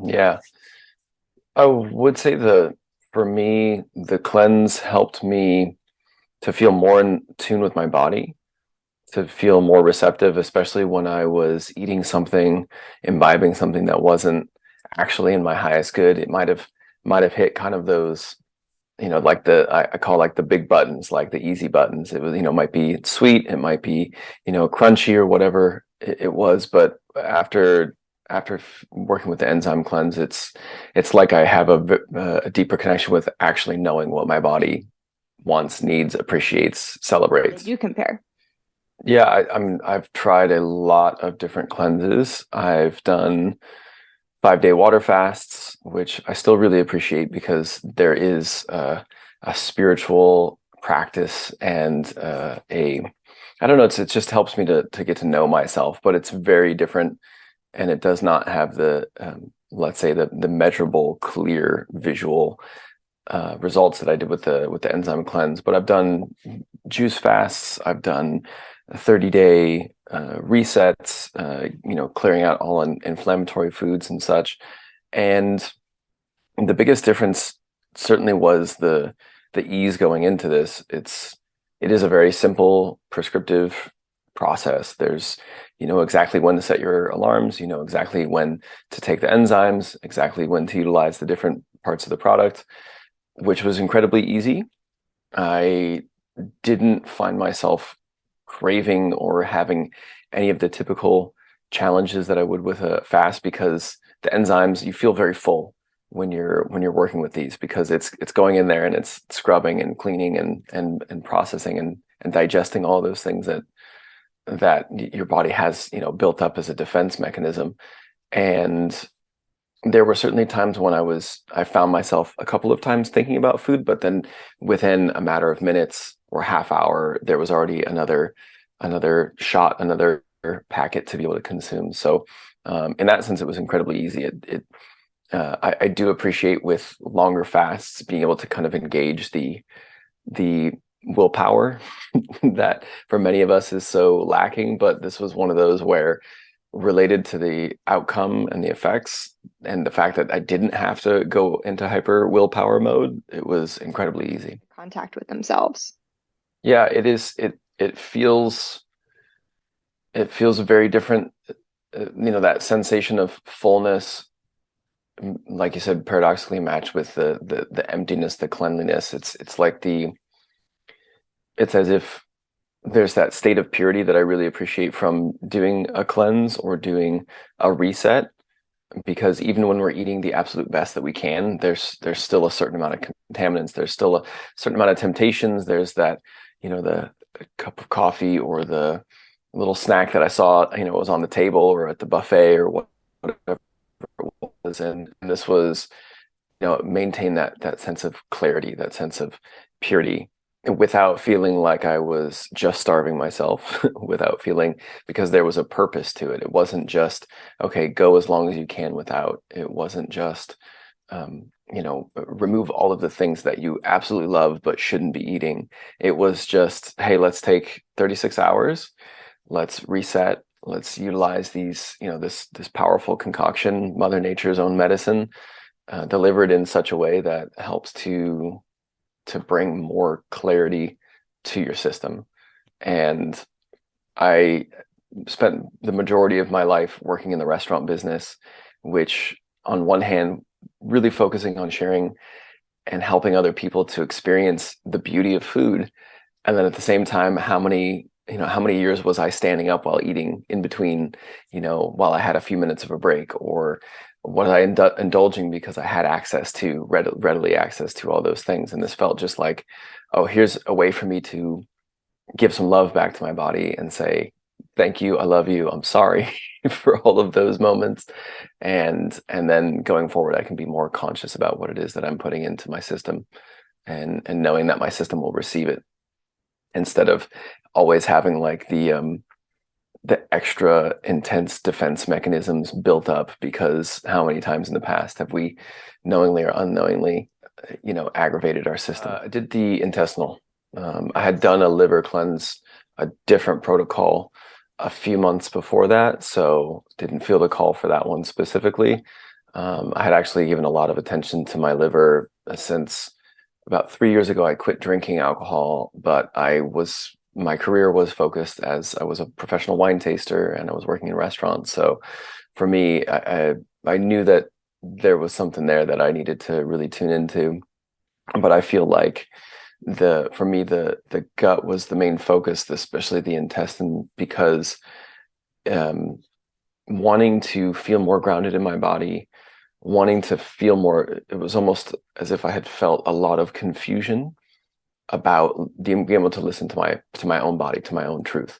Yeah, I would say for me, the cleanse helped me to feel more in tune with my body, to feel more receptive, especially when I was eating something, imbibing something that wasn't actually in my highest good. It might have hit kind of those, like I call like the big buttons, like the easy buttons. It was, might be sweet, it might be, crunchy or whatever it was. But after working with the enzyme cleanse, it's like I have a deeper connection with actually knowing what my body wants, needs, appreciates, How did celebrates. you compare? Yeah, I've tried a lot of different cleanses. I've done 5-day water fasts, which I still really appreciate because there is a spiritual practice and I don't know, it just helps me to get to know myself, but it's very different and it does not have the let's say the measurable, clear visual results that I did with the enzyme cleanse. But I've done juice fasts, I've done 30-day resets, clearing out all inflammatory foods and such. And the biggest difference certainly was the ease going into this. It is a very simple prescriptive process. You know exactly when to set your alarms, you know exactly when to take the enzymes, exactly when to utilize the different parts of the product, which was incredibly easy. I didn't find myself craving or having any of the typical challenges that I would with a fast because the enzymes, you feel very full when you're working with these because it's going in there and it's scrubbing and cleaning and processing and digesting all those things that your body has, built up as a defense mechanism. And there were certainly times when I found myself a couple of times thinking about food, but then within a matter of minutes or half hour, there was already another shot, another packet to be able to consume. So in that sense, it was incredibly easy. I do appreciate with longer fasts being able to kind of engage the willpower that for many of us is so lacking. But this was one of those where related to the outcome and the effects and the fact that I didn't have to go into hyper willpower mode, it was incredibly easy. Contact with themselves. Yeah, it is. It feels very different. That sensation of fullness, like you said, paradoxically matched with the emptiness, the cleanliness. It's as if there's that state of purity that I really appreciate from doing a cleanse or doing a reset. Because even when we're eating the absolute best that we can, there's still a certain amount of contaminants. There's still a certain amount of temptations. There's that, the cup of coffee or the little snack that I saw, was on the table or at the buffet or whatever it was. And this was, maintain that sense of clarity, that sense of purity without feeling like I was just starving myself, without feeling because there was a purpose to it. It wasn't just, okay, go as long as you can without. It wasn't just, remove all of the things that you absolutely love but shouldn't be eating. It was just, hey, let's take 36 hours, let's reset, let's utilize these, this powerful concoction, Mother Nature's own medicine, delivered in such a way that helps to bring more clarity to your system. And I spent the majority of my life working in the restaurant business, which on one hand, really focusing on sharing and helping other people to experience the beauty of food. And then at the same time, how many years was I standing up while eating in between, while I had a few minutes of a break, or was I indulging because I had readily access to all those things. And this felt just like, oh, here's a way for me to give some love back to my body and say, thank you, I love you, I'm sorry for all of those moments. And then going forward, I can be more conscious about what it is that I'm putting into my system and knowing that my system will receive it instead of always having like the extra intense defense mechanisms built up, because how many times in the past have we knowingly or unknowingly, aggravated our system? I did the intestinal. I had done a liver cleanse, a different protocol a few months before that, so didn't feel the call for that one specifically. I had actually given a lot of attention to my liver since about 3 years ago. I quit drinking alcohol, but my career was focused as I was a professional wine taster and I was working in restaurants. So for me, I knew that there was something there that I needed to really tune into. But I feel like for me the gut was the main focus, especially the intestine, because um, wanting to feel more grounded in my body, wanting to feel more, it was almost as if I had felt a lot of confusion about being able to listen to my own body, to my own truth.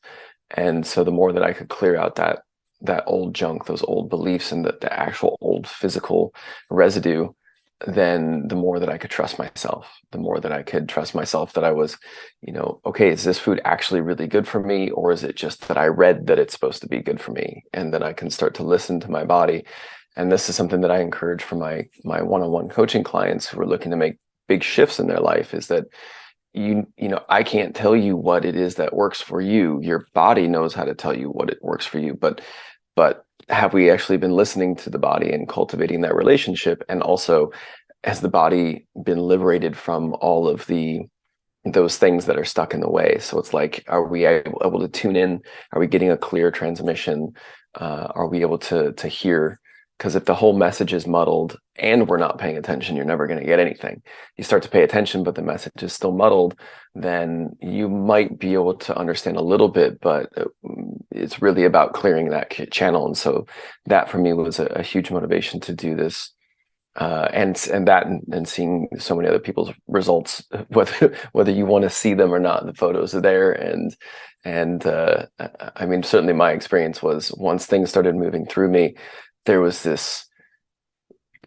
And so the more that I could clear out that old junk, those old beliefs, and the actual old physical residue, then the more that I could trust myself, the more that I could trust myself that I was, okay, is this food actually really good for me? Or is it just that I read that it's supposed to be good for me? And then I can start to listen to my body. And this is something that I encourage for my one-on-one coaching clients who are looking to make big shifts in their life, is that I can't tell you what it is that works for you. Your body knows how to tell you what it works for you, but have we actually been listening to the body and cultivating that relationship? And also, has the body been liberated from all of those things that are stuck in the way? So it's like, are we able to tune in? Are we getting a clear transmission? Are we able to hear? Because if the whole message is muddled and we're not paying attention, you're never going to get anything. You start to pay attention, but the message is still muddled, then you might be able to understand a little bit, but it's really about clearing that channel. And so that for me was a huge motivation to do this. And seeing so many other people's results, whether you want to see them or not, the photos are there. And I mean, certainly my experience was, once things started moving through me, there was this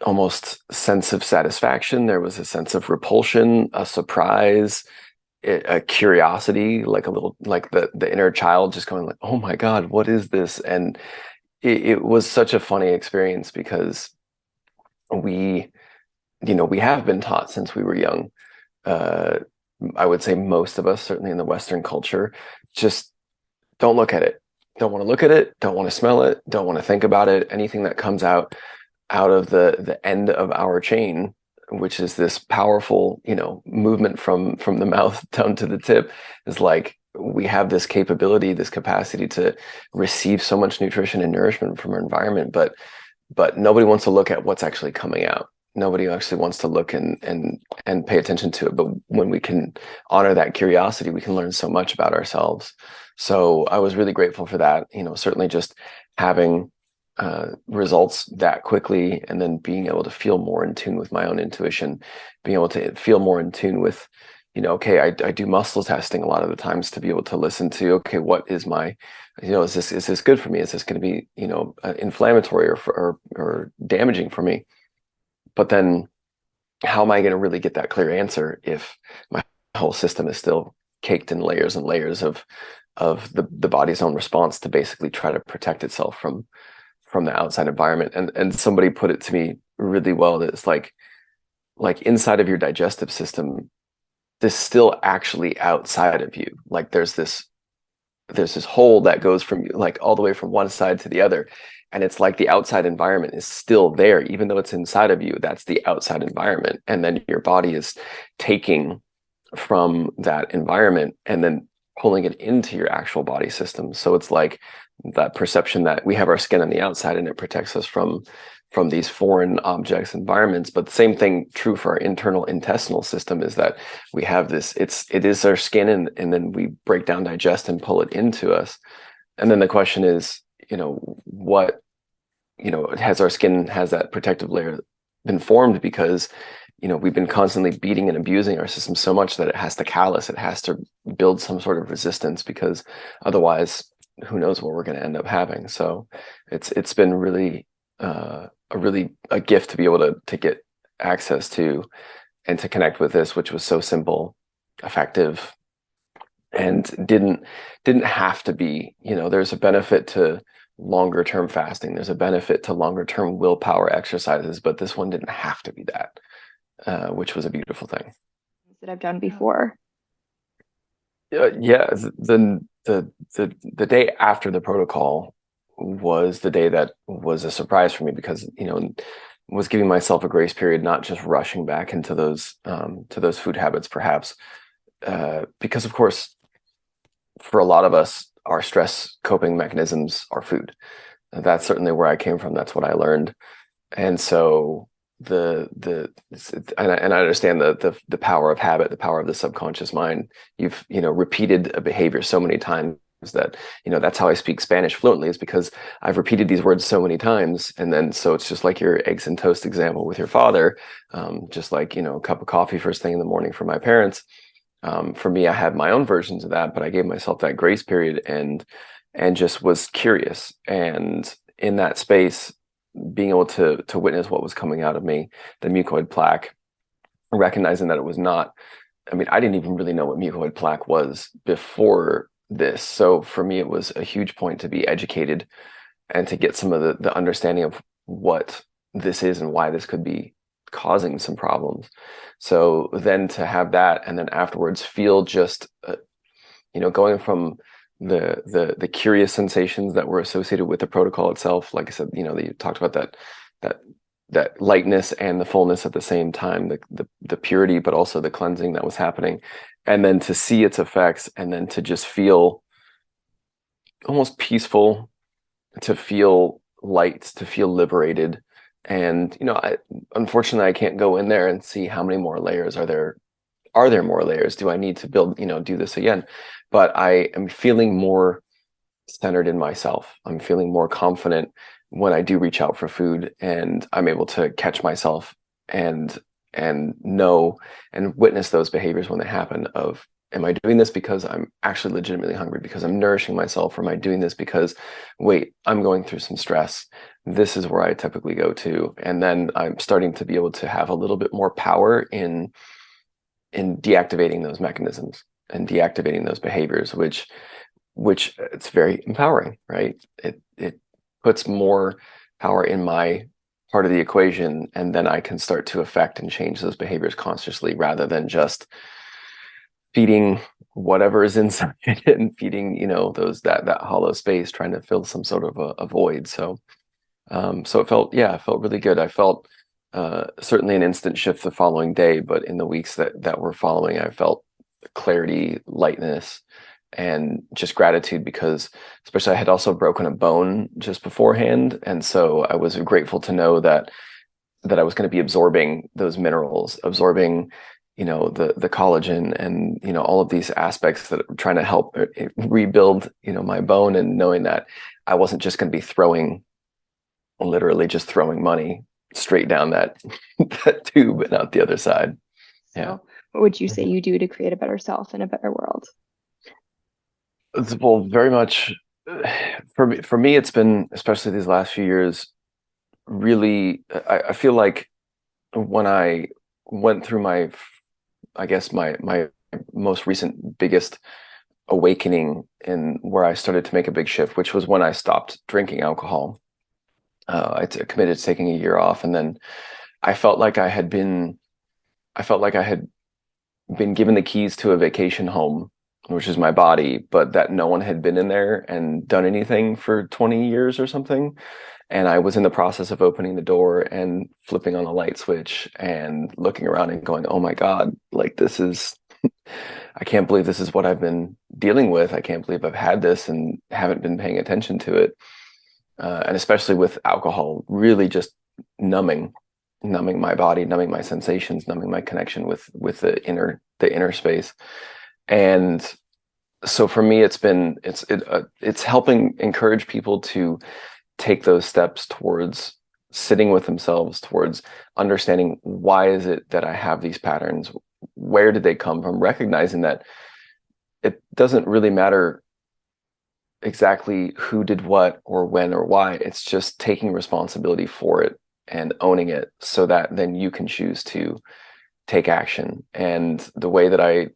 almost sense of satisfaction. There was a sense of repulsion, a surprise, a curiosity, like a little, like the inner child just going like, oh my God, what is this? And it was such a funny experience, because we have been taught since we were young. I would say most of us, certainly in the Western culture, just don't look at it. Don't want to look at it, don't want to smell it, don't want to think about it. Anything that comes out of the end of our chain, which is this powerful, movement from the mouth down to the tip, is like, we have this capability, this capacity to receive so much nutrition and nourishment from our environment, but nobody wants to look at what's actually coming out. Nobody actually wants to look and pay attention to it. But when we can honor that curiosity, we can learn so much about ourselves. So I was really grateful for that. Certainly just having results that quickly, and then being able to feel more in tune with my own intuition, being able to feel more in tune with, okay, I do muscle testing a lot of the times to be able to listen to, okay, what is my, is this good for me? Is this going to be, inflammatory or damaging for me? But then how am I going to really get that clear answer if my whole system is still caked in layers and layers of the body's own response to basically try to protect itself from the outside environment? And somebody put it to me really well, that it's like inside of your digestive system, this still actually outside of you. Like there's this hole that goes from like all the way from one side to the other. And it's like the outside environment is still there, even though it's inside of you. That's the outside environment. And then your body is taking from that environment and then pulling it into your actual body system. So it's like that perception that we have our skin on the outside and it protects us from these foreign objects, environments. But the same thing true for our internal intestinal system, is that we have this, it is our skin, and then we break down, digest, and pull it into us. And then the question is, what, has our skin, has that protective layer been formed because, we've been constantly beating and abusing our system so much that it has to callous, it has to build some sort of resistance, because otherwise, who knows what we're going to end up having. So it's been really a gift to be able to get access to and to connect with this, which was so simple, effective, and didn't have to be, there's a benefit to longer term fasting, there's a benefit to longer term willpower exercises, but this one didn't have to be that, which was a beautiful thing that I've done before. Yeah, the day after the protocol was the day that was a surprise for me, because was giving myself a grace period, not just rushing back into those to those food habits, perhaps, because of course, for a lot of us, our stress coping mechanisms are food. That's certainly where I came from. That's what I learned, and so and I understand the power of habit, the power of the subconscious mind. You've repeated a behavior so many times that that's how I speak Spanish fluently, is because I've repeated these words so many times. And then so it's just like your eggs and toast example with your father, just like a cup of coffee first thing in the morning for my parents. For me, I had my own versions of that, but I gave myself that grace period and just was curious. And in that space, being able to witness what was coming out of me, the mucoid plaque, recognizing that it was not, I mean, I didn't even really know what mucoid plaque was before this. So for me, it was a huge point to be educated and to get some of the understanding of what this is and why this could be causing some problems. So then to have that, and then afterwards feel just, going from the curious sensations that were associated with the protocol itself. Like I said, you talked about that lightness and the fullness at the same time, the purity, but also the cleansing that was happening, and then to see its effects, and then to just feel almost peaceful, to feel light, to feel liberated. And unfortunately, I can't go in there and see how many more layers are there. Are there more layers? Do I need to build, do this again? But I am feeling more centered in myself. I'm feeling more confident when I do reach out for food, and I'm able to catch myself and know and witness those behaviors when they happen of, am I doing this because I'm actually legitimately hungry, because I'm nourishing myself, or am I doing this because, wait, I'm going through some stress? This is where I typically go to. And then I'm starting to be able to have a little bit more power in deactivating those mechanisms and deactivating those behaviors, which it's very empowering, right? It puts more power in my part of the equation, and then I can start to affect and change those behaviors consciously, rather than just feeding whatever is inside it and feeding that hollow space, trying to fill some sort of a void. So it felt really good. I felt certainly an instant shift the following day, but in the weeks that were following, I felt clarity, lightness, and just gratitude, because especially I had also broken a bone just beforehand. And so I was grateful to know that I was going to be absorbing those minerals, absorbing, the collagen, and, all of these aspects that are trying to help rebuild, my bone, and knowing that I wasn't just going to be literally just throwing money straight down that that tube and out the other side. Yeah. So what would you say you do to create a better self and a better world? Well, very much for me, it's been, especially these last few years, really, I feel like when I went through I guess my most recent biggest awakening, in where I started to make a big shift, which was when I stopped drinking alcohol. Committed to taking a year off, and then I felt like I felt like I had been given the keys to a vacation home, which is my body, but that no one had been in there and done anything for 20 years or something. And I was in the process of opening the door and flipping on the light switch and looking around and going, oh my God, like this is, I can't believe this is what I've been dealing with. I can't believe I've had this and haven't been paying attention to it. And especially with alcohol, really just numbing my body, numbing my sensations, numbing my connection with the inner space. And so for me, it's helping encourage people to take those steps towards sitting with themselves, towards understanding, why is it that I have these patterns? Where did they come from? Recognizing that it doesn't really matter exactly who did what or when or why. It's just taking responsibility for it and owning it, so that then you can choose to take action. And the way that I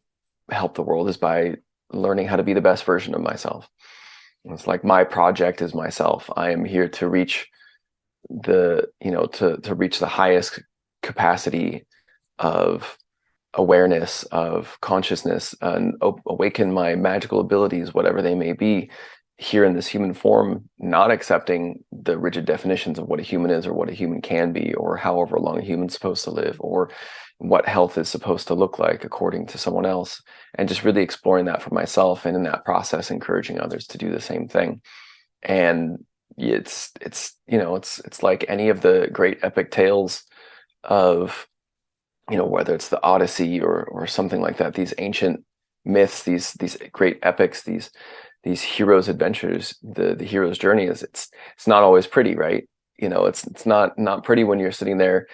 help the world is by learning how to be the best version of myself. It's like my project is myself. I am here to reach to reach the highest capacity of awareness, of consciousness, and awaken my magical abilities, whatever they may be, here in this human form, not accepting the rigid definitions of what a human is or what a human can be, or however long a human's supposed to live, or what health is supposed to look like according to someone else, and just really exploring that for myself, and in that process encouraging others to do the same thing. And it's you know, it's like any of the great epic tales of, you know, whether it's the Odyssey or something like that, these ancient myths, these great epics, these heroes' adventures, the hero's journey is, it's not always pretty, right? You know, it's not pretty when you're sitting there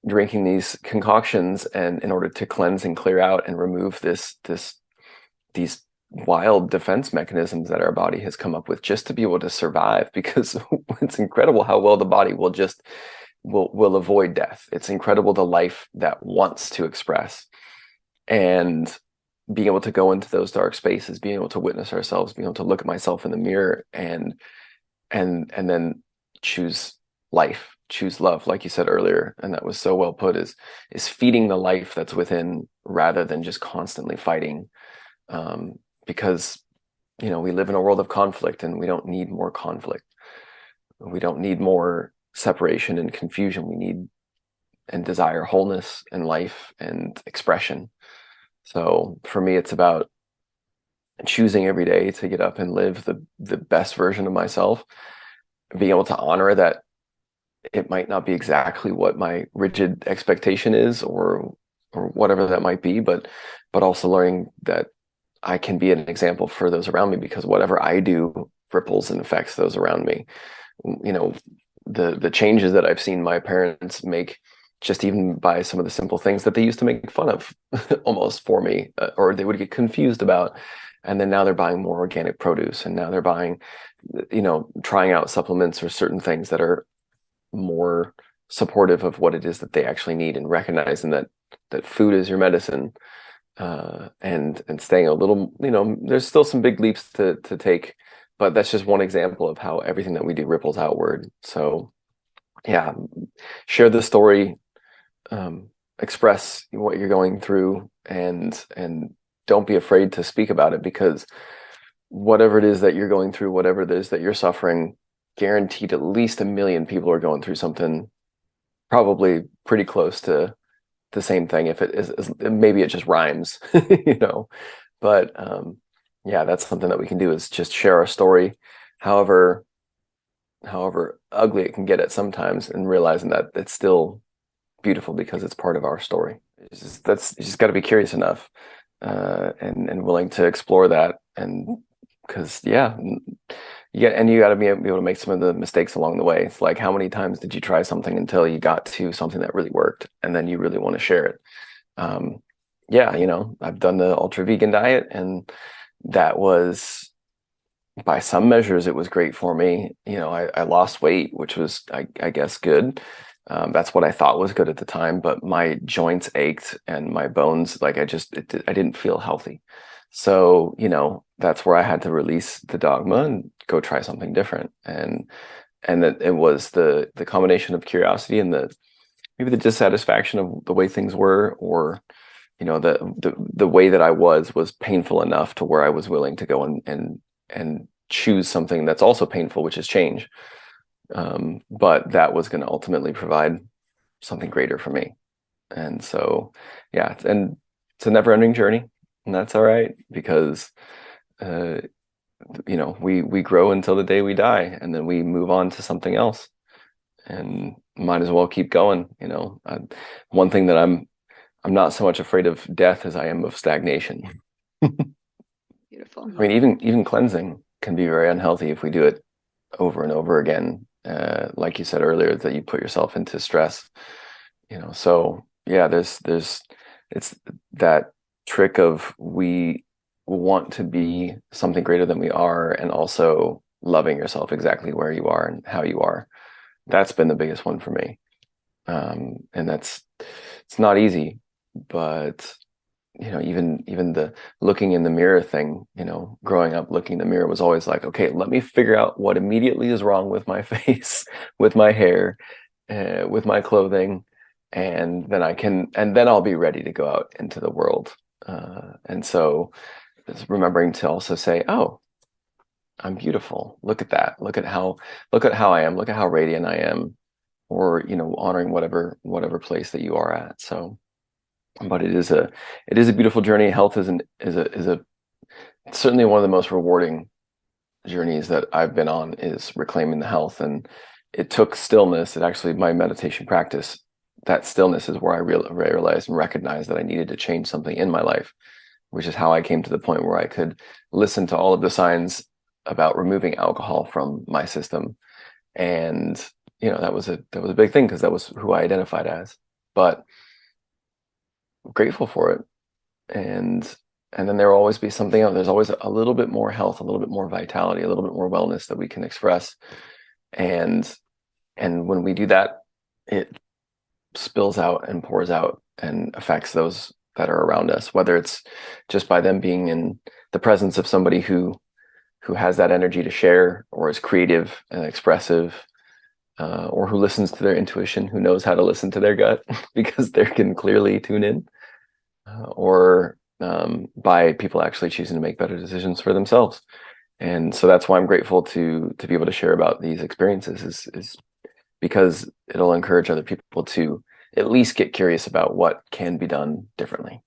drinking these concoctions and in order to cleanse and clear out and remove these wild defense mechanisms that our body has come up with just to be able to survive, because it's incredible how well the body will just will avoid death. It's incredible the life that wants to express. And being able to go into those dark spaces, being able to witness ourselves, being able to look at myself in the mirror and then choose life, choose love, like you said earlier, and that was so well put, is feeding the life that's within rather than just constantly fighting. Because, you know, we live in a world of conflict, and we don't need more conflict. We don't need more separation and confusion. We need and desire wholeness and life and expression. So for me, it's about choosing every day to get up and live the best version of myself, being able to honor that it might not be exactly what my rigid expectation is, or whatever that might be, but also learning that I can be an example for those around me, because whatever I do ripples and affects those around me. You know, the changes that I've seen my parents make, just even by some of the simple things that they used to make fun of almost for me, or they would get confused about. And then now they're buying more organic produce, and now they're buying, you know, trying out supplements or certain things that are more supportive of what it is that they actually need, and recognizing that food is your medicine. And staying a little, you know, there's still some big leaps to take, but that's just one example of how everything that we do ripples outward. So yeah, share the story, express what you're going through, and don't be afraid to speak about it, because whatever it is that you're going through, whatever it is that you're suffering, guaranteed at least 1 million people are going through something probably pretty close to the same thing. If it is, maybe it just rhymes, you know, but yeah, that's something that we can do, is just share our story, however ugly it can get at sometimes, and realizing that it's still beautiful because it's part of our story. You just got to be curious enough, and willing to explore that. And because yeah, you got to be able to make some of the mistakes along the way. It's like, how many times did you try something until you got to something that really worked, and then you really want to share it? Yeah, you know, I've done the ultra vegan diet, and that was, by some measures, it was great for me. You know, I lost weight, which was, I guess, good. That's what I thought was good at the time, but my joints ached and my bones, like I didn't feel healthy. So, you know, that's where I had to release the dogma and go try something different. And that it was the combination of curiosity and maybe the dissatisfaction of the way things were, or, you know, the way that I was painful enough to where I was willing to go and choose something that's also painful, which is change. But that was going to ultimately provide something greater for me. And so, yeah, and it's a never-ending journey, and that's all right, because you know, we grow until the day we die, and then we move on to something else, and might as well keep going. You know, one thing that I'm not so much afraid of death as I am of stagnation. Beautiful. I mean, even cleansing can be very unhealthy if we do it over and over again. Like you said earlier, that you put yourself into stress. You know, so yeah, there's it's that trick of, we want to be something greater than we are, and also loving yourself exactly where you are and how you are. That's been the biggest one for me. And it's not easy, but you know, even the looking in the mirror thing, you know, growing up, looking in the mirror was always like, okay, let me figure out what immediately is wrong with my face, with my hair, with my clothing, and then I'll be ready to go out into the world. And so it's remembering to also say, oh, I'm beautiful. Look at that. Look at how I am. Look at how radiant I am. Or, honoring whatever place that you are at. So, but it is a beautiful journey. Health is a certainly one of the most rewarding journeys that I've been on, is reclaiming the health. And it took stillness. It actually, my meditation practice, that stillness is where I realized and recognized that I needed to change something in my life, which is how I came to the point where I could listen to all of the signs about removing alcohol from my system. And that was a big thing, because that was who I identified as. But I'm grateful for it. And then there will always be something else. There's always a little bit more health, a little bit more vitality, a little bit more wellness that we can express. And when we do that, it spills out and pours out and affects those that are around us, whether it's just by them being in the presence of somebody who has that energy to share, or is creative and expressive, or who listens to their intuition, who knows how to listen to their gut because they can clearly tune in, or by people actually choosing to make better decisions for themselves. And so that's why I'm grateful to be able to share about these experiences, is because it'll encourage other people to at least get curious about what can be done differently.